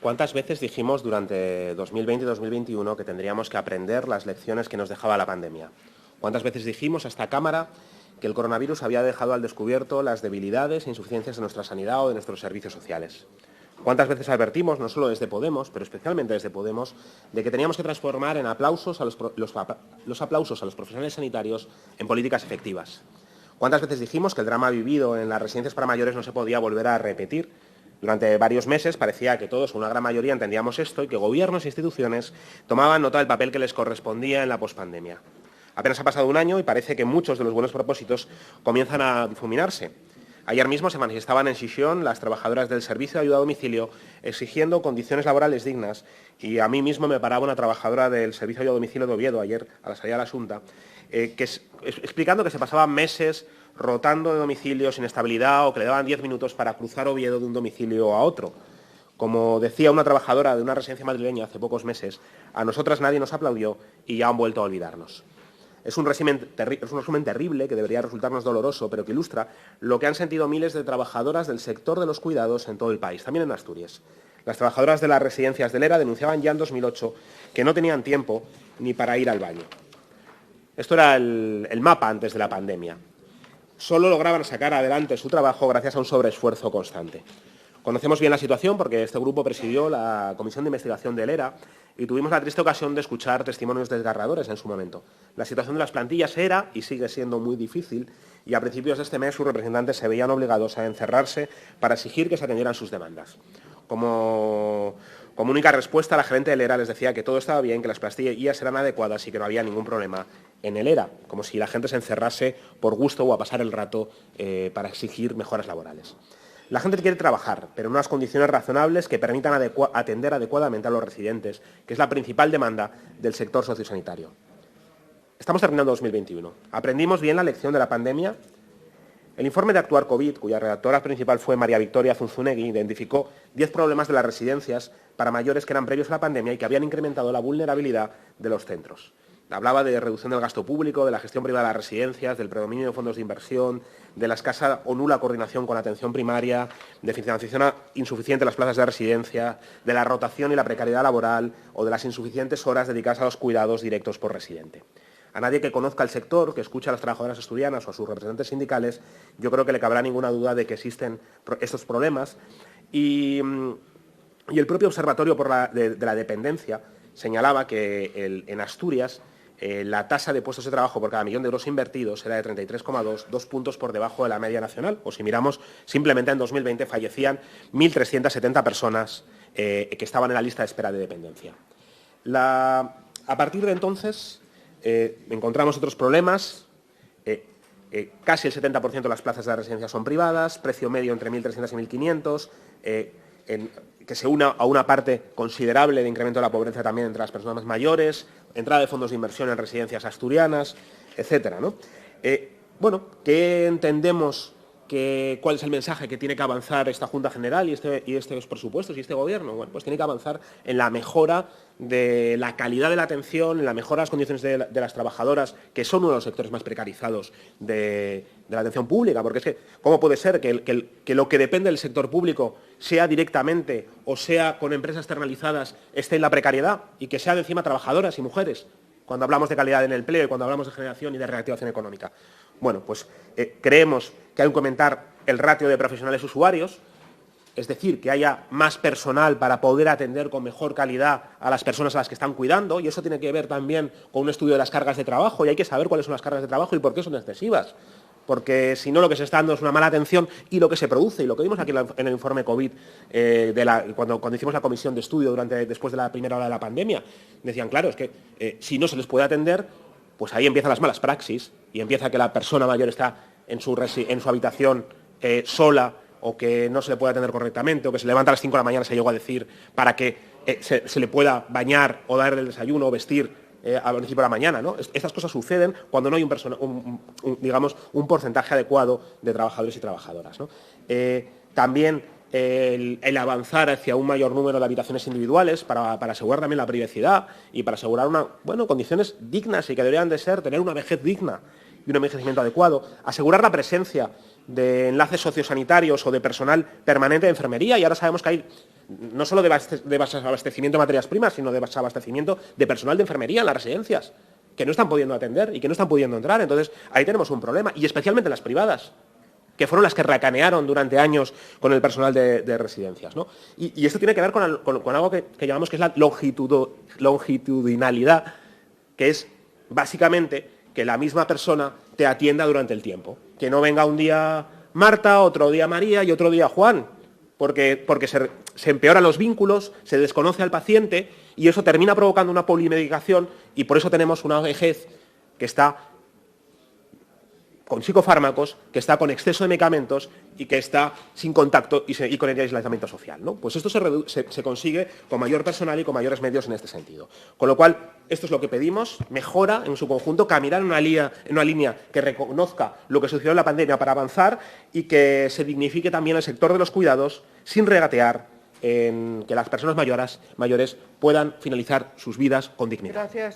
¿Cuántas veces dijimos durante 2020 y 2021 que tendríamos que aprender las lecciones que nos dejaba la pandemia? ¿Cuántas veces dijimos a esta Cámara que el coronavirus había dejado al descubierto las debilidades e insuficiencias de nuestra sanidad o de nuestros servicios sociales? ¿Cuántas veces advertimos, no solo desde Podemos, pero especialmente desde Podemos, de que teníamos que transformar en aplausos a los aplausos a los profesionales sanitarios en políticas efectivas? ¿Cuántas veces dijimos que el drama vivido en las residencias para mayores no se podía volver a repetir? Durante varios meses parecía que todos, una gran mayoría, entendíamos esto y que gobiernos e instituciones tomaban nota del papel que les correspondía en la pospandemia. Apenas ha pasado un año y parece que muchos de los buenos propósitos comienzan a difuminarse. Ayer mismo se manifestaban en Xixón las trabajadoras del servicio de ayuda a domicilio exigiendo condiciones laborales dignas y a mí mismo me paraba una trabajadora del servicio de ayuda a domicilio de Oviedo ayer a la salida de la Xunta explicando que se pasaban meses rotando de domicilio sin estabilidad o que le daban 10 minutos para cruzar Oviedo de un domicilio a otro. Como decía una trabajadora de una residencia madrileña hace pocos meses, a nosotras nadie nos aplaudió y ya han vuelto a olvidarnos. Es un resumen terrible que debería resultarnos doloroso, pero que ilustra lo que han sentido miles de trabajadoras del sector de los cuidados en todo el país, también en Asturias. Las trabajadoras de las residencias del ERA denunciaban ya en 2008 que no tenían tiempo ni para ir al baño. Esto era el mapa antes de la pandemia. Solo lograban sacar adelante su trabajo gracias a un sobreesfuerzo constante. Conocemos bien la situación porque este grupo presidió la Comisión de Investigación del ERA y tuvimos la triste ocasión de escuchar testimonios desgarradores en su momento. La situación de las plantillas era y sigue siendo muy difícil y a principios de este mes sus representantes se veían obligados a encerrarse para exigir que se atendieran sus demandas. Como única respuesta, la gerente del ERA les decía que todo estaba bien, que las plantillas eran adecuadas y que no había ningún problema en el ERA, como si la gente se encerrase por gusto o a pasar el rato para exigir mejoras laborales. La gente quiere trabajar, pero en unas condiciones razonables que permitan atender adecuadamente a los residentes, que es la principal demanda del sector sociosanitario. Estamos terminando 2021. ¿Aprendimos bien la lección de la pandemia? El informe de Actuar COVID, cuya redactora principal fue María Victoria Zunzunegui, identificó 10 problemas de las residencias para mayores que eran previos a la pandemia y que habían incrementado la vulnerabilidad de los centros. Hablaba de reducción del gasto público, de la gestión privada de las residencias, del predominio de fondos de inversión, de la escasa o nula coordinación con la atención primaria, de financiación insuficiente de las plazas de residencia, de la rotación y la precariedad laboral o de las insuficientes horas dedicadas a los cuidados directos por residente. A nadie que conozca el sector, que escuche a las trabajadoras asturianas o a sus representantes sindicales, yo creo que le cabrá ninguna duda de que existen estos problemas y el propio Observatorio de la Dependencia señalaba que en Asturias la tasa de puestos de trabajo por cada millón de euros invertidos era de 33,2, 2 puntos por debajo de la media nacional. O si miramos, simplemente en 2020 fallecían 1.370 personas que estaban en la lista de espera de dependencia. A partir de entonces encontramos otros problemas. Casi el 70% de las plazas de la residencia son privadas, precio medio entre 1.300 y 1.500, que se una a una parte considerable de incremento de la pobreza también entre las personas mayores, entrada de fondos de inversión en residencias asturianas, etcétera, ¿no? ¿Qué entendemos? ¿Cuál es el mensaje que tiene que avanzar esta Junta General y estos presupuestos y este Gobierno? Bueno, pues tiene que avanzar en la mejora de la calidad de la atención, en la mejora de las condiciones de las trabajadoras, que son uno de los sectores más precarizados de la atención pública, porque es que, ¿cómo puede ser que lo que depende del sector público, sea directamente o sea con empresas externalizadas, esté en la precariedad y que sean encima trabajadoras y mujeres, cuando hablamos de calidad en el empleo y cuando hablamos de generación y de reactivación económica? Bueno, pues creemos que hay que aumentar el ratio de profesionales usuarios, es decir, que haya más personal para poder atender con mejor calidad a las personas a las que están cuidando, y eso tiene que ver también con un estudio de las cargas de trabajo, y hay que saber cuáles son las cargas de trabajo y por qué son excesivas. Porque si no, lo que se está dando es una mala atención y lo que se produce, y lo que vimos aquí en el informe COVID, cuando hicimos la comisión de estudio después de la primera hora de la pandemia, decían, claro, es que si no se les puede atender, pues ahí empiezan las malas praxis y empieza que la persona mayor está en su habitación sola o que no se le puede atender correctamente o que se levanta a las 5 de la mañana, se llegó a decir, para que se le pueda bañar o darle el desayuno o vestir al principio de la mañana, ¿no? Estas cosas suceden cuando no hay un porcentaje adecuado de trabajadores y trabajadoras, ¿no? También el avanzar hacia un mayor número de habitaciones individuales para asegurar también la privacidad y para asegurar condiciones dignas y que deberían de ser tener una vejez digna y un envejecimiento adecuado, asegurar la presencia de enlaces sociosanitarios o de personal permanente de enfermería, y ahora sabemos que hay no solo de desabastecimiento de materias primas, sino de desabastecimiento de personal de enfermería en las residencias, que no están pudiendo atender y que no están pudiendo entrar. Entonces, ahí tenemos un problema, y especialmente las privadas, que fueron las que racanearon durante años con el personal de residencias, ¿no? Y esto tiene que ver con algo que llamamos que es la longitudinalidad, que es básicamente que la misma persona te atienda durante el tiempo. Que no venga un día Marta, otro día María y otro día Juan, porque se empeoran los vínculos, se desconoce al paciente y eso termina provocando una polimedicación, y por eso tenemos una vejez que está con psicofármacos, que está con exceso de medicamentos y que está sin contacto y con el aislamiento social, ¿no? Pues esto se consigue con mayor personal y con mayores medios en este sentido. Con lo cual, esto es lo que pedimos, mejora en su conjunto, caminar en una línea que reconozca lo que sucedió en la pandemia para avanzar y que se dignifique también el sector de los cuidados sin regatear en que las personas mayores puedan finalizar sus vidas con dignidad. Gracias.